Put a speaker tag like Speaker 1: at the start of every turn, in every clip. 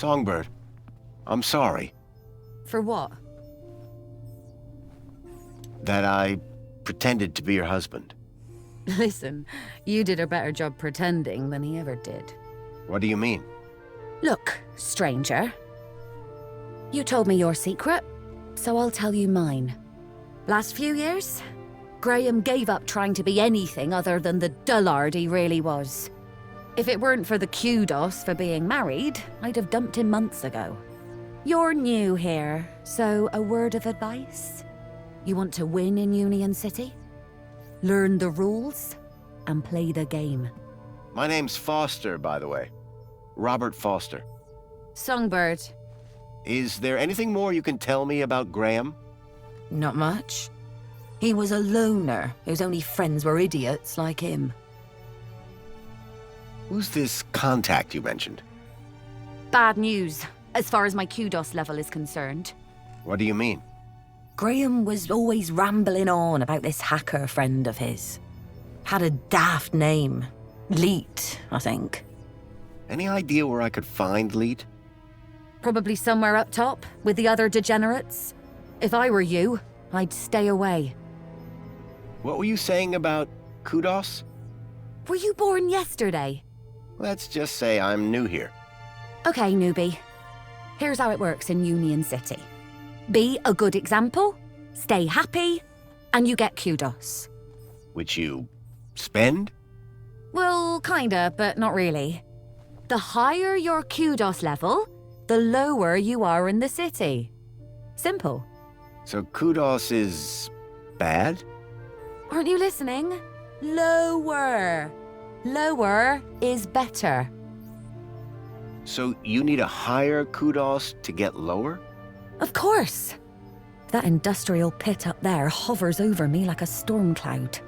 Speaker 1: Songbird, I'm sorry
Speaker 2: For what?
Speaker 1: that I pretended to be your husband.
Speaker 2: Listen, you did a better job pretending than he ever did.
Speaker 1: What do you mean?
Speaker 2: Look, stranger. You told me your secret, so I'll tell you mine. Last few years, Graham gave up trying to be anything other than the dullard he really was. If it weren't for the kudos for being married, I'd have dumped him months ago. You're new here, so a word of advice? You want to win in Union City? Learn the rules and play the game.
Speaker 1: My name's Foster, by the way. Robert Foster.
Speaker 2: Songbird.
Speaker 1: Is there anything more you can tell me about Graham?
Speaker 2: Not much. He was a loner whose only friends were idiots like him.
Speaker 1: Who's this contact you mentioned?
Speaker 2: Bad news, as far as my kudos level is concerned.
Speaker 1: What do you mean?
Speaker 2: Graham was always rambling on about this hacker friend of his. Had a daft name. Leet, I think.
Speaker 1: Any idea where I could find Leet?
Speaker 2: Probably somewhere up top, with the other degenerates. If I were you, I'd stay away.
Speaker 1: What were you saying about kudos?
Speaker 2: Were you born yesterday?
Speaker 1: Let's just say I'm new here.
Speaker 2: Okay, newbie. Here's how it works in Union City. Be a good example, stay happy, and you get kudos.
Speaker 1: Which you spend?
Speaker 2: Well, kinda, but not really. The higher your kudos level, the lower you are in the city. Simple.
Speaker 1: So kudos is bad?
Speaker 2: Aren't you listening? Lower. Lower is better.
Speaker 1: So you need a higher kudos to get lower?
Speaker 2: Of course. That industrial pit up there hovers over me like a storm cloud.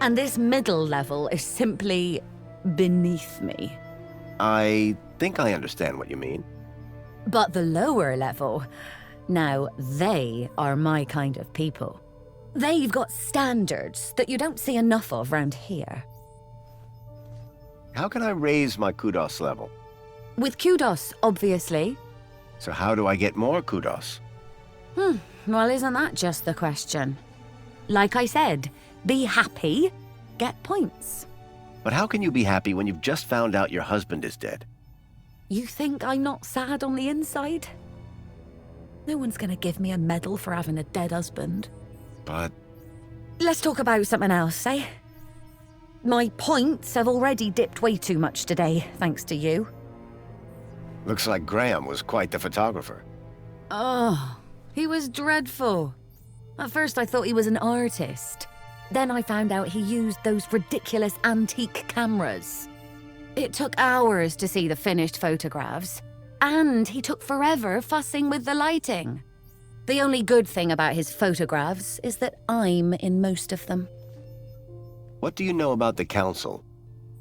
Speaker 2: And this middle level is simply beneath me.
Speaker 1: I think I understand what you mean.
Speaker 2: But the lower level, now they are my kind of people. They've got standards that you don't see enough of round here.
Speaker 1: How can I raise my kudos level?
Speaker 2: With kudos, obviously.
Speaker 1: So how do I get more kudos?
Speaker 2: Well, isn't that just the question? Like I said, be happy, get points.
Speaker 1: But how can you be happy when you've just found out your husband is dead?
Speaker 2: You think I'm not sad on the inside? No one's gonna give me a medal for having a dead husband.
Speaker 1: But
Speaker 2: Let's talk about something else, eh? My points have already dipped way too much today, thanks to you.
Speaker 1: looks like Graham was quite the photographer.
Speaker 2: Oh, he was dreadful. At first I thought he was an artist. Then I found out he used those ridiculous antique cameras. It took hours to see the finished photographs, and he took forever fussing with the lighting. The only good thing about his photographs is that I'm in most of them.
Speaker 1: What do you know about the council?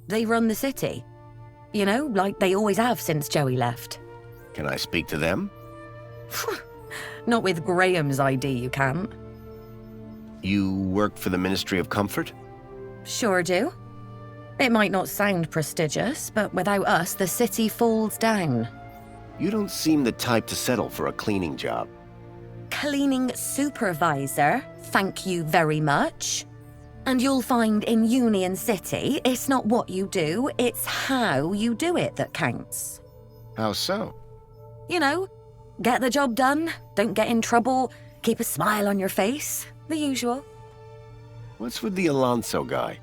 Speaker 2: They run the city. You know, like they always have since Joey left.
Speaker 1: Can I speak to them?
Speaker 2: Not with Graham's ID, you can't.
Speaker 1: You work for the Ministry of Comfort?
Speaker 2: Sure do. It might not sound prestigious, but without us, the city falls down.
Speaker 1: You don't seem the type to settle for a cleaning job.
Speaker 2: Cleaning supervisor, thank you very much. And you'll find in Union City, it's not what you do, it's how you do it that counts.
Speaker 1: How so?
Speaker 2: You know, get the job done, don't get in trouble, keep a smile on your face, the usual.
Speaker 1: What's with the Alonso guy?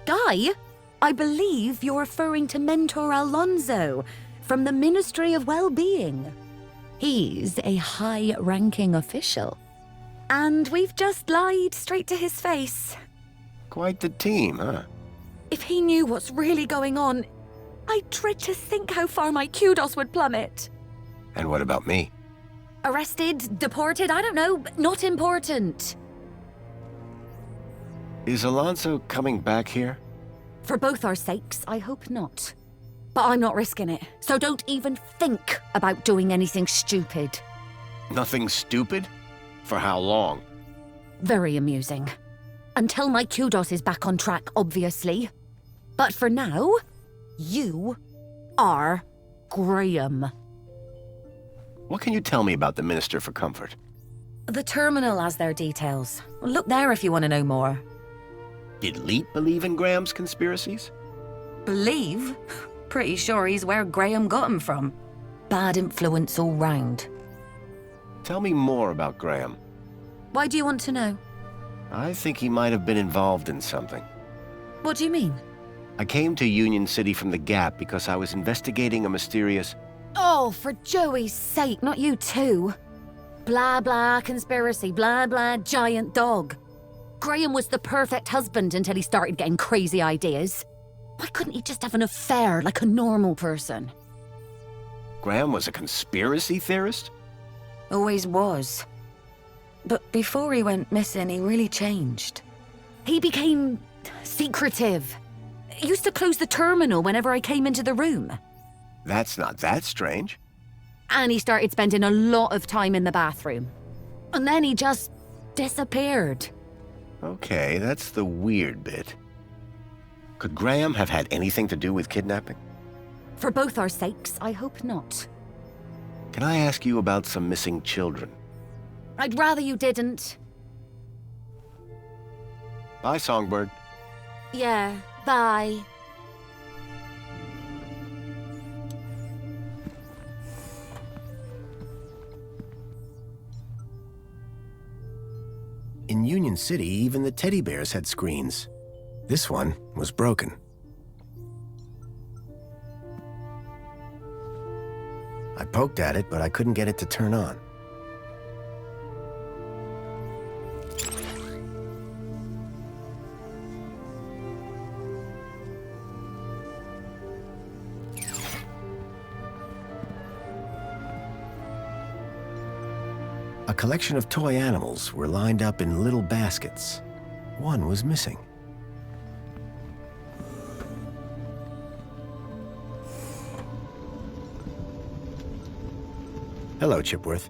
Speaker 2: Guy? I believe you're referring to Mentor Alonso from the Ministry of Well-Being. He's a high-ranking official. And we've just lied straight to his face.
Speaker 1: Quite the team, huh?
Speaker 2: If he knew what's really going on, I dread to think how far my kudos would plummet.
Speaker 1: And what about me?
Speaker 2: Arrested, deported, I don't know, not important.
Speaker 1: Is Alonso coming back here?
Speaker 2: For both our sakes, I hope not. But I'm not risking it, so don't even think about doing anything stupid.
Speaker 1: Nothing stupid? For how long?
Speaker 2: Very amusing. Until my kudos is back on track, obviously. But for now, you are Graham.
Speaker 1: What can you tell me about the Minister for Comfort?
Speaker 2: The terminal has their details. Look there if you want to know more.
Speaker 1: Did Leet believe in Graham's conspiracies?
Speaker 2: Believe? Pretty sure he's where Graham got him from. Bad influence all round.
Speaker 1: Tell me more about Graham.
Speaker 2: Why do you want to know?
Speaker 1: I think he might have been involved in something.
Speaker 2: What do you mean?
Speaker 1: I came to Union City from the Gap because I was investigating a mysterious...
Speaker 2: Oh, for Joey's sake, not you too. Blah blah conspiracy, blah blah giant dog. Graham was the perfect husband until he started getting crazy ideas. Why couldn't he just have an affair like a normal person?
Speaker 1: Graham was a conspiracy theorist?
Speaker 2: Always was. But before he went missing, he really changed. He became secretive. He used to close the terminal whenever I came into the room.
Speaker 1: That's not that strange.
Speaker 2: And he started spending a lot of time in the bathroom. And then he just disappeared.
Speaker 1: Okay, that's the weird bit. Could Graham have had anything to do with kidnapping?
Speaker 2: For both our sakes, I hope not.
Speaker 1: Can I ask you about some missing children?
Speaker 2: I'd rather you didn't.
Speaker 1: Bye, Songbird.
Speaker 2: Yeah, bye.
Speaker 3: In Union City, even the teddy bears had screens. This one was broken. I poked at it, but I couldn't get it to turn on. A collection of toy animals were lined up in little baskets. One was missing. Hello, Chipworth.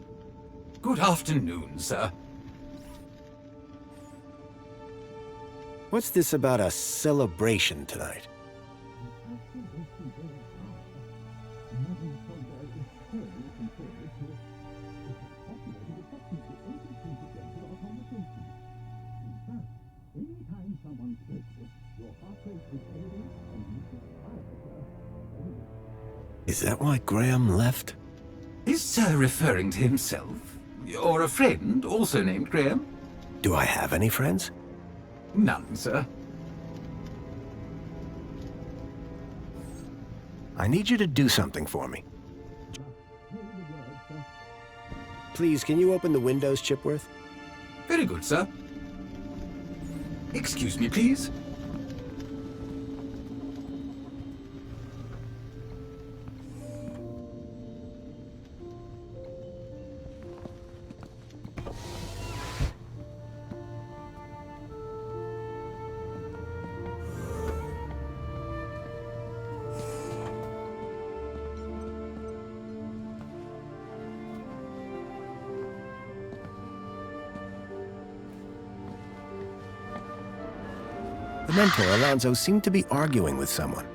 Speaker 4: Good afternoon, sir.
Speaker 3: What's this about a celebration tonight? Is that why Graham left?
Speaker 4: Is Sir referring to himself? Or a friend also named Graham?
Speaker 3: Do I have any friends?
Speaker 4: None, sir.
Speaker 3: I need you to do something for me. Please, can you open the windows, Chipworth?
Speaker 4: Very good, sir. Excuse me, please.
Speaker 3: The mentor, Alonzo, seemed to be arguing with someone.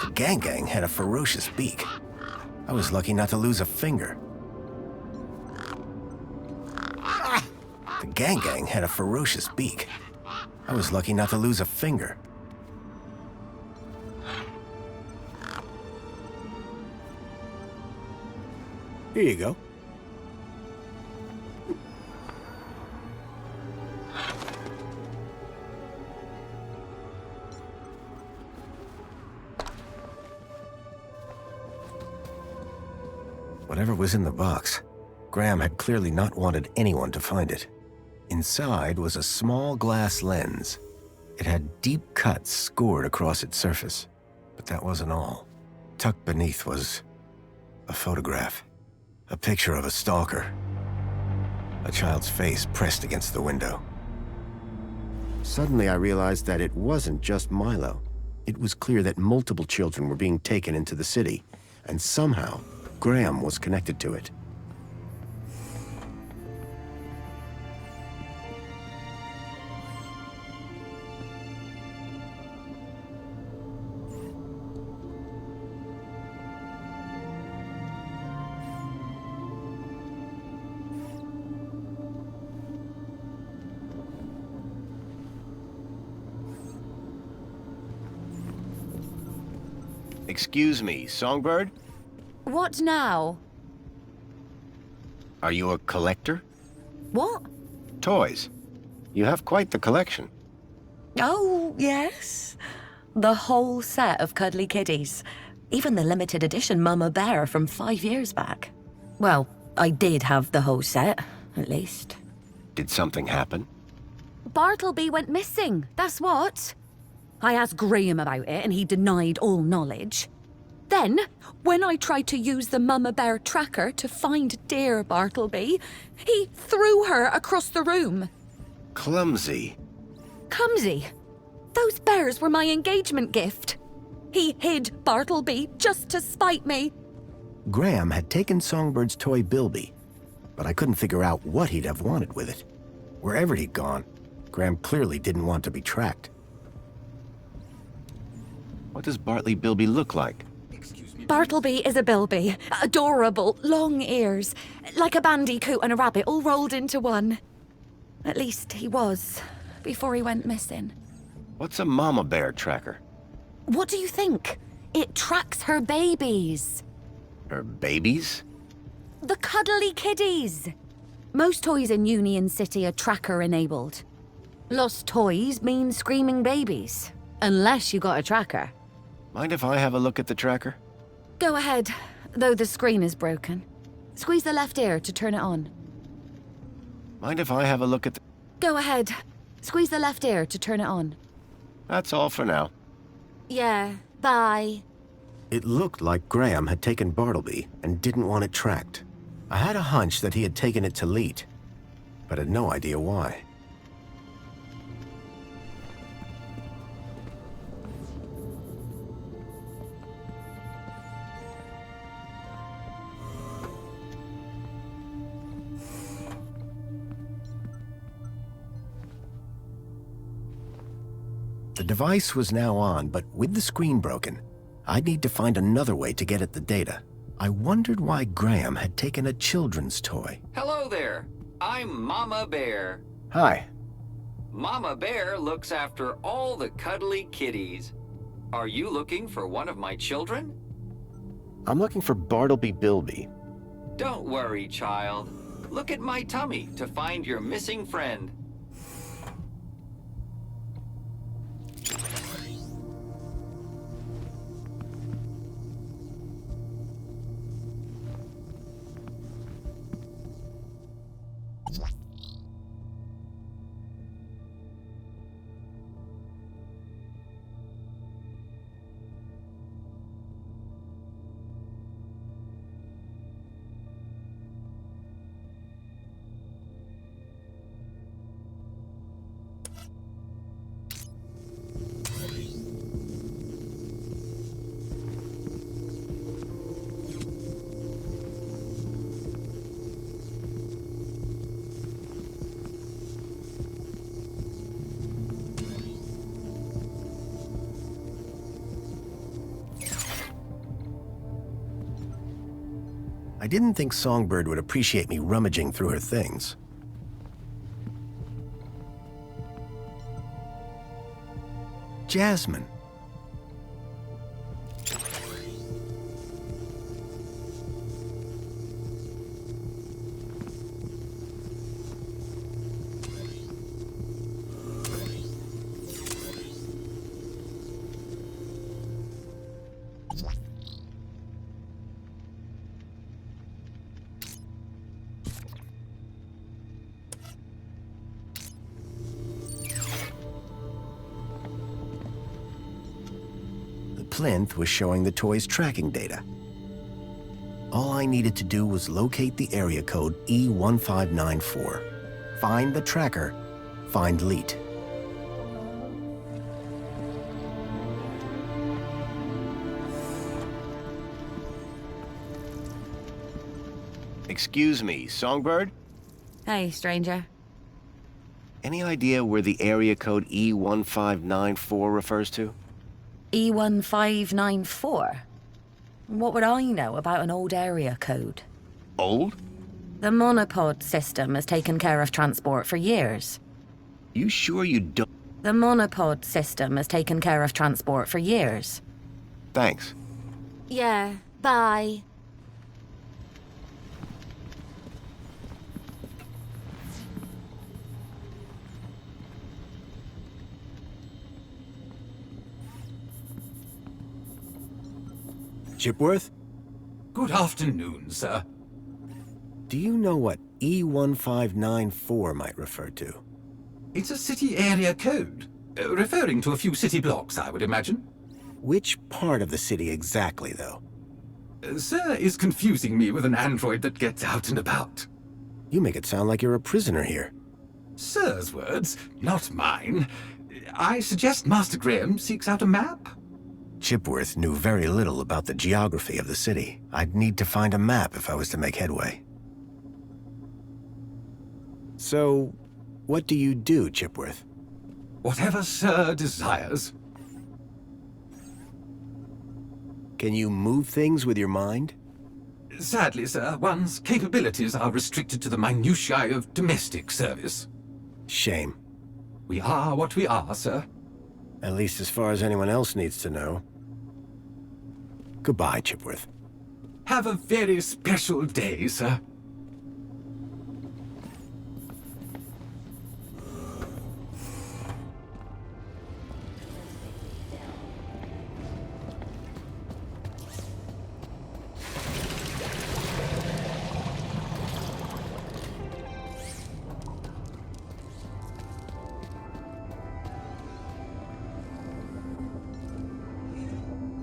Speaker 3: The gang had a ferocious beak. I was lucky not to lose a finger. The gang had a ferocious beak. I was lucky not to lose a finger. Here you go. Whatever was in the box, Graham had clearly not wanted anyone to find it. Inside was a small glass lens. It had deep cuts scored across its surface, but that wasn't all. Tucked beneath was a photograph, a picture of a stalker, a child's face pressed against the window. Suddenly I realized that it wasn't just Milo. It was clear that multiple children were being taken into the city, and somehow Graham was connected to it.
Speaker 1: Excuse me, Songbird?
Speaker 2: What now?
Speaker 1: Are you a collector?
Speaker 2: What?
Speaker 1: Toys. You have quite the collection.
Speaker 2: Oh, yes. The whole set of cuddly kiddies. Even the limited edition Mama Bear from 5 years back. Well, I did have the whole set, at least.
Speaker 1: Did something happen?
Speaker 2: Bartleby went missing, that's what. I asked Graham about it and he denied all knowledge. Then, when I tried to use the Mama Bear tracker to find dear Bartleby, he threw her across the room.
Speaker 1: Clumsy.
Speaker 2: Clumsy? Those bears were my engagement gift. He hid Bartleby just to spite me.
Speaker 3: Graham had taken Songbird's toy Bilby, but I couldn't figure out what he'd have wanted with it. Wherever he'd gone, Graham clearly didn't want to be tracked.
Speaker 1: What does Bartley Bilby look like?
Speaker 2: Bartleby is a bilby. Adorable, long ears. Like a bandicoot and a rabbit all rolled into one. At least he was, before he went missing.
Speaker 1: What's a mama bear tracker?
Speaker 2: What do you think? It tracks her babies.
Speaker 1: Her babies?
Speaker 2: The cuddly kiddies. Most toys in Union City are tracker-enabled. Lost toys mean screaming babies. Unless you got a tracker.
Speaker 1: Mind if I have a look at the tracker?
Speaker 2: Go ahead, though the screen is broken. Squeeze the left ear to turn it on.
Speaker 1: Mind if I have a look at the...
Speaker 2: Go ahead. Squeeze the left ear to turn it on.
Speaker 1: That's all for now.
Speaker 2: Yeah, bye.
Speaker 3: It looked like Graham had taken Bartleby and didn't want it tracked. I had a hunch that he had taken it to Leet, but had no idea why. The device was now on, but with the screen broken, I'd need to find another way to get at the data. I wondered why Graham had taken a children's toy.
Speaker 5: Hello there. I'm Mama Bear.
Speaker 1: Hi.
Speaker 5: Mama Bear looks after all the cuddly kitties. Are you looking for one of my children?
Speaker 1: I'm looking for Bartleby Bilby.
Speaker 5: Don't worry, child. Look at my tummy to find your missing friend.
Speaker 3: I didn't think Songbird would appreciate me rummaging through her things. Jasmine. Plinth was showing the toy's tracking data. All I needed to do was locate the area code E1594, find the tracker, find Leet.
Speaker 1: Excuse me, Songbird?
Speaker 2: Hey, stranger.
Speaker 1: Any idea where the area code E1594 refers to?
Speaker 2: E1594? What would I know about an old area code?
Speaker 1: Old?
Speaker 2: The monopod system has taken care of transport for years.
Speaker 1: You sure you don't?
Speaker 2: The monopod system has taken care of transport for years.
Speaker 1: Thanks.
Speaker 2: Yeah, bye.
Speaker 3: Chipworth?
Speaker 4: Good afternoon, sir.
Speaker 3: Do you know what E1594 might refer to?
Speaker 4: It's a city area code, referring to a few city blocks, I would imagine.
Speaker 3: Which part of the city exactly, though?
Speaker 4: Sir is confusing me with an android that gets out and about.
Speaker 3: You make it sound like you're a prisoner here.
Speaker 4: Sir's words, not mine. I suggest Master Graham seeks out a map.
Speaker 3: Chipworth knew very little about the geography of the city. I'd need to find a map if I was to make headway. So, what do you do, Chipworth?
Speaker 4: Whatever Sir desires.
Speaker 3: Can you move things with your mind?
Speaker 4: Sadly, sir, one's capabilities are restricted to the minutiae of domestic service.
Speaker 3: Shame.
Speaker 4: We are what we are, sir.
Speaker 3: At least as far as anyone else needs to know. Goodbye, Chipworth.
Speaker 4: Have a very special day, sir.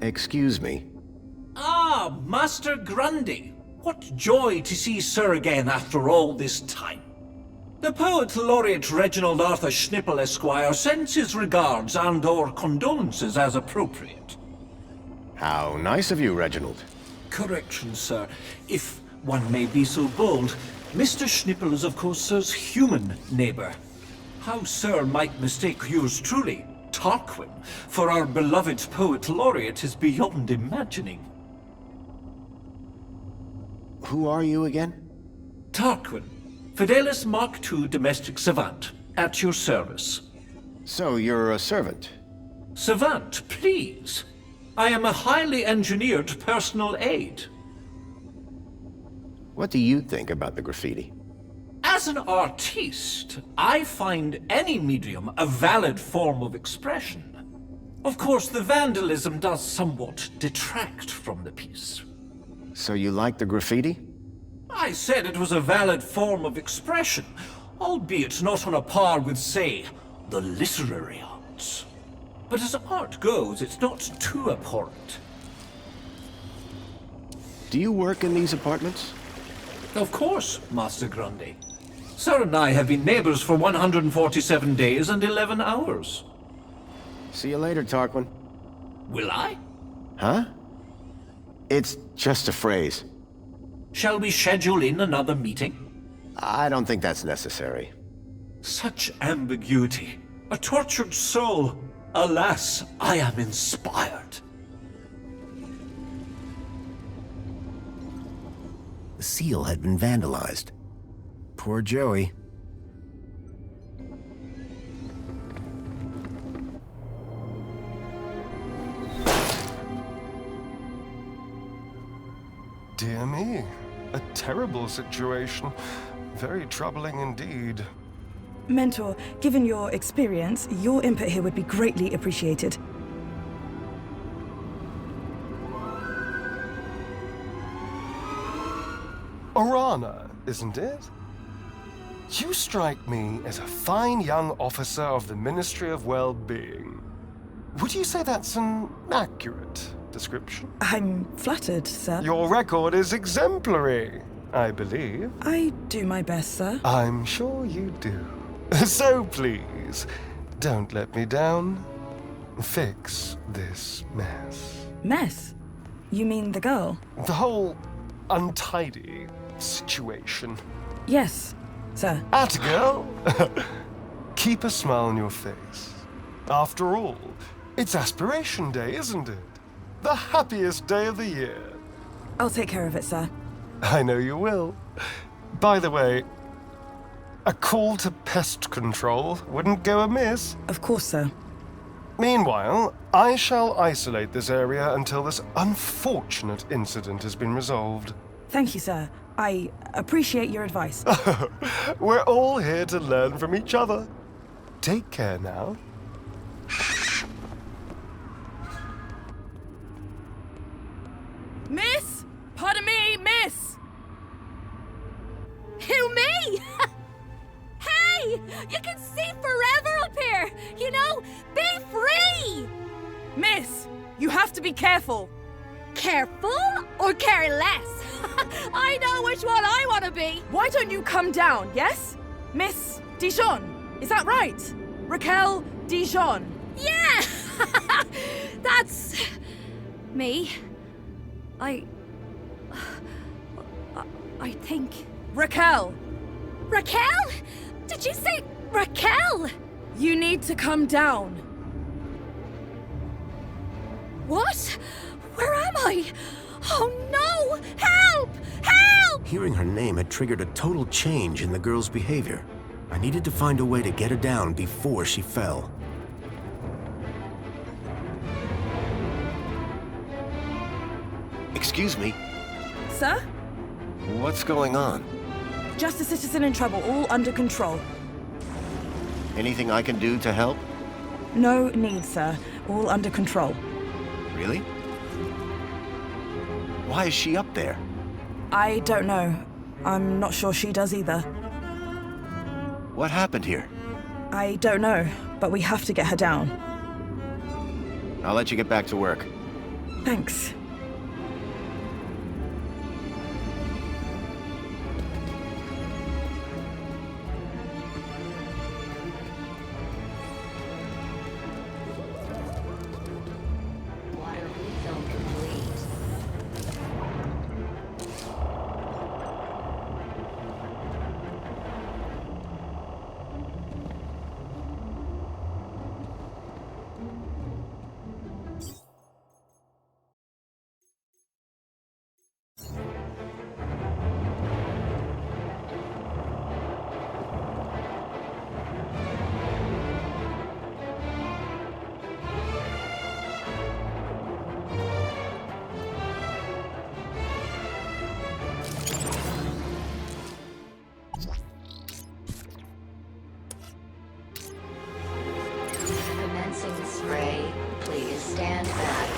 Speaker 1: Excuse me.
Speaker 6: Ah, Master Grundy. What joy to see Sir again after all this time. The Poet Laureate Reginald Arthur Schnippel Esquire sends his regards and/or condolences as appropriate.
Speaker 1: How nice of you, Reginald.
Speaker 6: Correction, sir. If one may be so bold, Mr. Schnippel is of course Sir's human neighbor. How Sir might mistake yours truly, Tarquin, for our beloved Poet Laureate is beyond imagining.
Speaker 1: Who are you again?
Speaker 6: Tarquin, Fidelis Mark II domestic savant, at your service.
Speaker 1: So you're a servant.
Speaker 6: Savant, please. I am a highly engineered personal aid.
Speaker 1: What do you think about the graffiti?
Speaker 6: As an artiste, I find any medium a valid form of expression. Of course, the vandalism does somewhat detract from the piece.
Speaker 1: So you like the graffiti?
Speaker 6: I said it was a valid form of expression, albeit not on a par with, say, the literary arts. But as art goes, it's not too abhorrent.
Speaker 1: Do you work in these apartments?
Speaker 6: Of course, Master Grundy. Sir and I have been neighbors for 147 days and 11 hours.
Speaker 1: See you later, Tarquin.
Speaker 6: Will I?
Speaker 1: Huh? It's just a phrase.
Speaker 6: Shall we schedule in another meeting?
Speaker 1: I don't think that's necessary.
Speaker 6: Such ambiguity. A tortured soul. Alas, I am inspired.
Speaker 3: The seal had been vandalized. Poor Joey.
Speaker 7: Dear me, a terrible situation. Very troubling indeed.
Speaker 8: Mentor, given your experience, your input here would be greatly appreciated.
Speaker 7: Orana, isn't it? You strike me as a fine young officer of the Ministry of Well-Being. Would you say that's an accurate description?
Speaker 8: I'm flattered, sir.
Speaker 7: Your record is exemplary, I believe.
Speaker 8: I do my best, sir.
Speaker 7: I'm sure you do. So please, don't let me down. Fix this mess.
Speaker 8: Mess? You mean the girl?
Speaker 7: The whole untidy situation.
Speaker 8: Yes, sir.
Speaker 7: Atta girl! Keep a smile on your face. After all, it's Aspiration Day, isn't it? The happiest day of the year.
Speaker 8: I'll take care of it, sir.
Speaker 7: I know you will. By the way, a call to pest control wouldn't go amiss.
Speaker 8: Of course, sir.
Speaker 7: Meanwhile, I shall isolate this area until this unfortunate incident has been resolved.
Speaker 8: Thank you, sir. I appreciate your advice.
Speaker 7: We're all here to learn from each other. Take care now.
Speaker 9: Miss? Pardon me, miss! Who, me? Hey! You can see forever up here! You know, be free! Miss, you have to be careful. Careful or careless? I know which one I want to be. Why don't you come down, yes? Miss Dijon, is that right? Raquel Dijon. Yeah! That's... me. I think... Raquel! Raquel? Did you say Raquel? You need to come down. What? Where am I? Oh no! Help! Help!
Speaker 3: Hearing her name had triggered a total change in the girl's behavior. I needed to find a way to get her down before she fell.
Speaker 1: Excuse me,
Speaker 8: Sir?
Speaker 1: what's going on?
Speaker 8: Just a citizen in trouble, all under control.
Speaker 1: Anything I can do to help?
Speaker 8: No need, sir. All under control.
Speaker 1: Really? Why is she up there?
Speaker 8: I don't know. I'm not sure she does either.
Speaker 1: What happened here?
Speaker 8: I don't know, but we have to get her down.
Speaker 1: I'll let you get back to work.
Speaker 8: Thanks.
Speaker 2: Water refill complete. Commencing spray. Please stand back.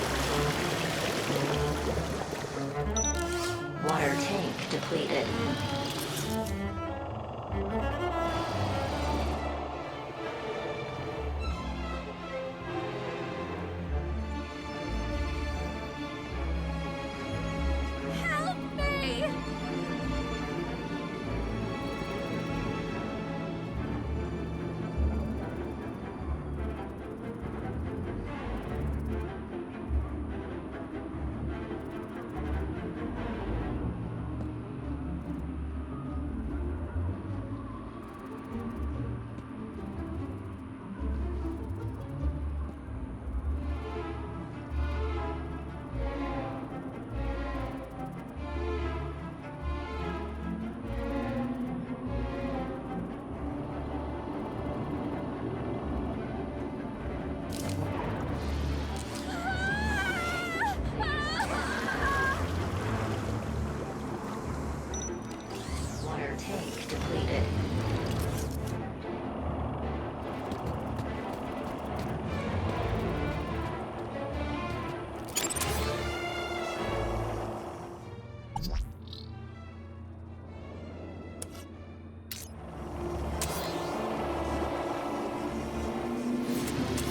Speaker 2: Water tank depleted.
Speaker 9: Help me!
Speaker 2: Water tank depleted.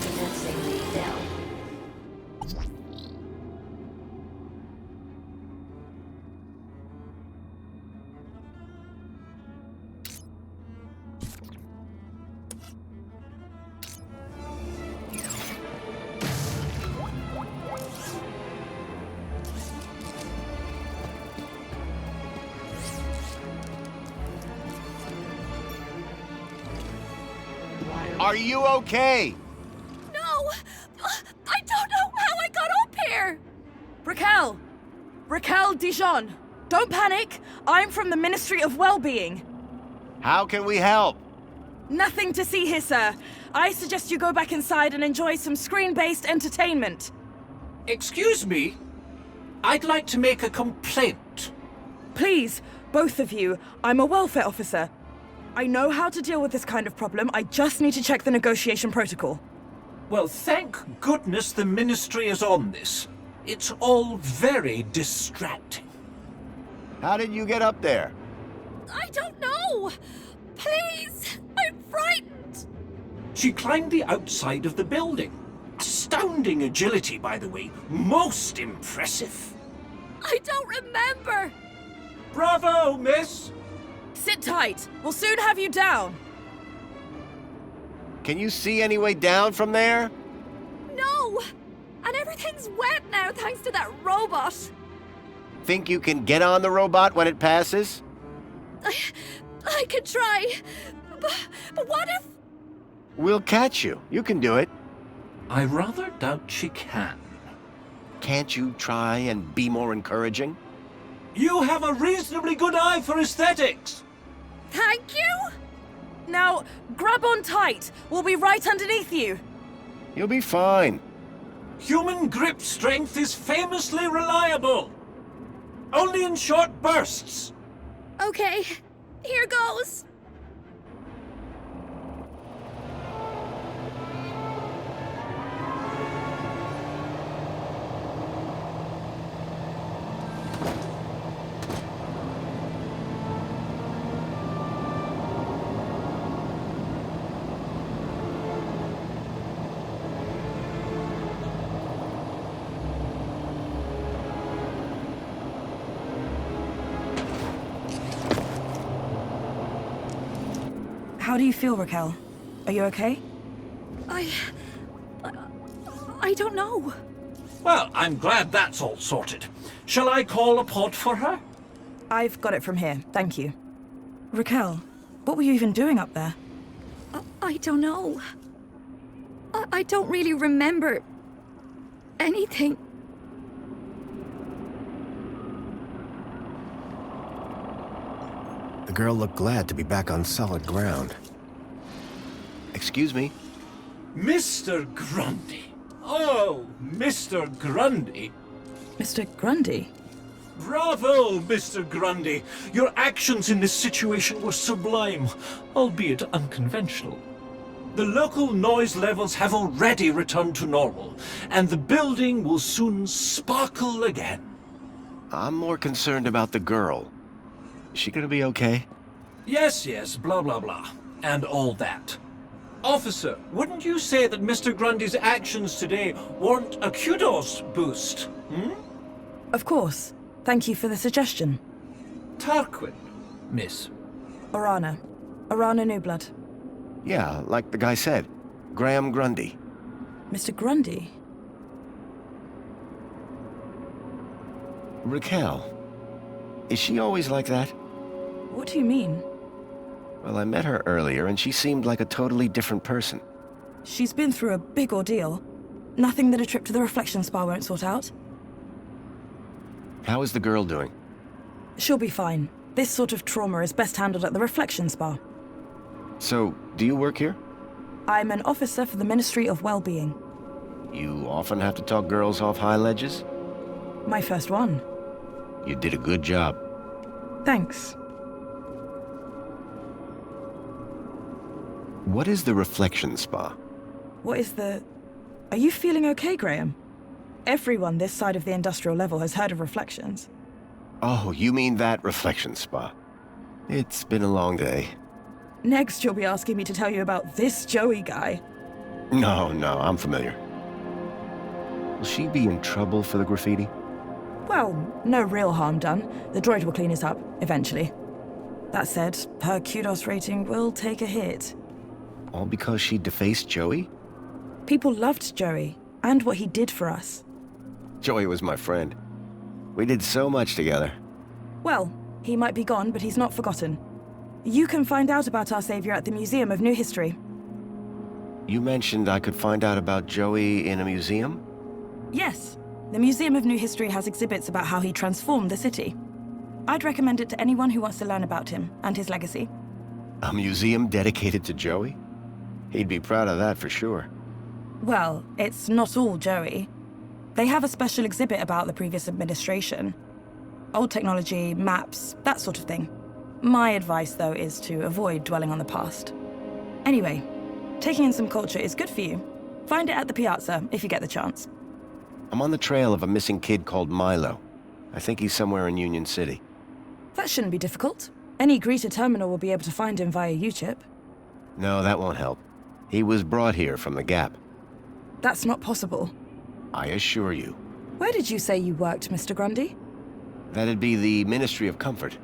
Speaker 2: Commencing refill.
Speaker 1: Are you okay?
Speaker 9: No! I don't know how I got up here!
Speaker 8: Raquel! Raquel Dijon! Don't panic! I'm from the Ministry of Well-Being.
Speaker 1: How can we help?
Speaker 8: Nothing to see here, sir. I suggest you go back inside and enjoy some screen-based entertainment.
Speaker 6: Excuse me? I'd like to make a complaint.
Speaker 8: Please, both of you. I'm a welfare officer. I know how to deal with this kind of problem. I just need to check the negotiation protocol.
Speaker 6: Well, thank goodness the Ministry is on this. It's all very distracting.
Speaker 1: How did you get up there?
Speaker 9: I don't know! Please! I'm frightened!
Speaker 6: She climbed the outside of the building. Astounding agility, by the way. Most impressive.
Speaker 9: I don't remember!
Speaker 6: Bravo, miss!
Speaker 8: Sit tight. We'll soon have you down.
Speaker 1: Can you see any way down from there?
Speaker 9: No! And everything's wet now thanks to that robot.
Speaker 1: Think you can get on the robot when it passes?
Speaker 9: I could try. But what if...
Speaker 1: We'll catch you. You can do it.
Speaker 6: I rather doubt she can.
Speaker 1: Can't you try and be more encouraging?
Speaker 6: You have a reasonably good eye for aesthetics.
Speaker 9: Thank you?
Speaker 8: Now, grab on tight. We'll be right underneath you.
Speaker 1: You'll be fine.
Speaker 6: Human grip strength is famously reliable. Only in short bursts.
Speaker 9: Okay, here goes.
Speaker 8: How do you feel, Raquel? Are you okay?
Speaker 9: I don't know.
Speaker 6: Well, I'm glad that's all sorted. Shall I call a pod for her?
Speaker 8: I've got it from here, thank you. Raquel, what were you even doing up there?
Speaker 9: I don't know. I don't really remember anything.
Speaker 3: The girl looked glad to be back on solid ground.
Speaker 1: Excuse me?
Speaker 6: Mr. Grundy. Oh, Mr. Grundy.
Speaker 8: Mr. Grundy?
Speaker 6: Bravo, Mr. Grundy. Your actions in this situation were sublime, albeit unconventional. The local noise levels have already returned to normal, and the building will soon sparkle again.
Speaker 1: I'm more concerned about the girl. Is she gonna be okay?
Speaker 6: Yes, blah, blah, blah, and all that. Officer, wouldn't you say that Mr. Grundy's actions today warrant a kudos boost, hmm?
Speaker 8: Of course. Thank you for the suggestion.
Speaker 6: Tarquin, miss.
Speaker 8: Orana. Orana Newblood.
Speaker 1: Yeah, like the guy said. Graham Grundy.
Speaker 8: Mr. Grundy?
Speaker 1: Raquel. Is she always like that?
Speaker 8: What do you mean?
Speaker 1: Well, I met her earlier and she seemed like a totally different person.
Speaker 8: She's been through a big ordeal. Nothing that a trip to the reflection spa won't sort out.
Speaker 1: How is the girl doing?
Speaker 8: She'll be fine. This sort of trauma is best handled at the reflection spa.
Speaker 1: So, do you work here?
Speaker 8: I'm an officer for the Ministry of Well-Being.
Speaker 1: You often have to talk girls off high ledges?
Speaker 8: My first one.
Speaker 1: You did a good job.
Speaker 8: Thanks.
Speaker 1: What is the reflection spa?
Speaker 8: What is the... Are you feeling okay, Graham? Everyone this side of the industrial level has heard of reflections.
Speaker 1: Oh, you mean that reflection spa. It's been a long day.
Speaker 8: Next, you'll be asking me to tell you about this Joey guy.
Speaker 1: No, I'm familiar. Will she be in trouble for the graffiti?
Speaker 8: Well, no real harm done. The droid will clean it up, eventually. That said, her kudos rating will take a hit.
Speaker 1: All because she defaced Joey?
Speaker 8: People loved Joey, and what he did for us.
Speaker 1: Joey was my friend. We did so much together.
Speaker 8: Well, he might be gone, but he's not forgotten. You can find out about our savior at the Museum of New History.
Speaker 1: You mentioned I could find out about Joey in a museum?
Speaker 8: Yes. The Museum of New History has exhibits about how he transformed the city. I'd recommend it to anyone who wants to learn about him and his legacy.
Speaker 1: A museum dedicated to Joey? He'd be proud of that for sure.
Speaker 8: Well, it's not all Joey. They have a special exhibit about the previous administration. Old technology, maps, that sort of thing. My advice, though, is to avoid dwelling on the past. Anyway, taking in some culture is good for you. Find it at the piazza, if you get the chance.
Speaker 1: I'm on the trail of a missing kid called Milo. I think he's somewhere in Union City.
Speaker 8: That shouldn't be difficult. Any greeter terminal will be able to find him via U-chip.
Speaker 1: No, that won't help. He was brought here from the Gap.
Speaker 8: That's not possible.
Speaker 1: I assure you.
Speaker 8: Where did you say you worked, Mr. Grundy?
Speaker 1: That'd be the Ministry of Comfort.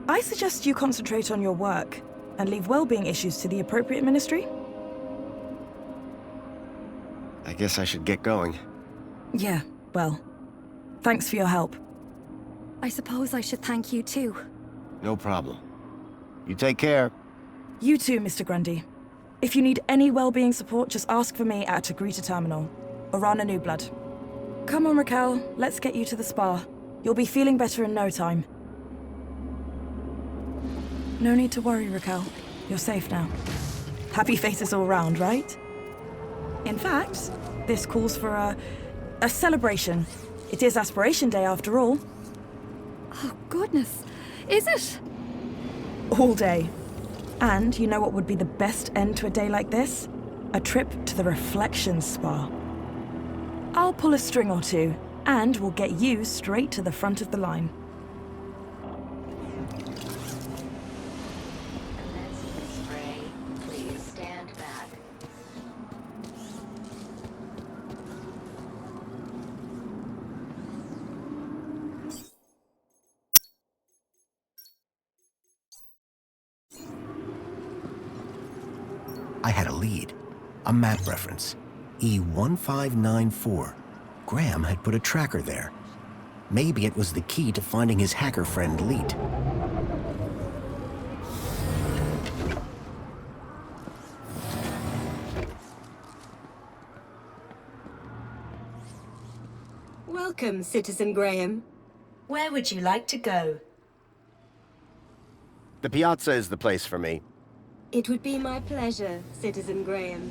Speaker 8: I suggest you concentrate on your work and leave well-being issues to the appropriate ministry.
Speaker 1: I guess I should get going.
Speaker 8: Yeah, well, thanks for your help.
Speaker 9: I suppose I should thank you too.
Speaker 1: No problem. You take care.
Speaker 8: You too, Mr. Grundy. If you need any well-being support, just ask for me at a greeter terminal, or on a New Blood. Come on, Raquel, let's get you to the spa. You'll be feeling better in no time. No need to worry, Raquel. You're safe now. Happy faces all round, right? In fact, this calls for a celebration. It is Aspiration Day after all.
Speaker 9: Oh, goodness. Is it?
Speaker 8: All day. And you know what would be the best end to a day like this? A trip to the Reflection Spa. I'll pull a string or two, and we'll get you straight to the front of the line.
Speaker 2: Please stand back.
Speaker 3: I had a lead. A map reference. E1594. Graham had put a tracker there. Maybe it was the key to finding his hacker friend, Leet.
Speaker 10: Welcome, Citizen Graham. Where would you like to go?
Speaker 1: The piazza is the place for me.
Speaker 10: It would be my pleasure, Citizen Graham.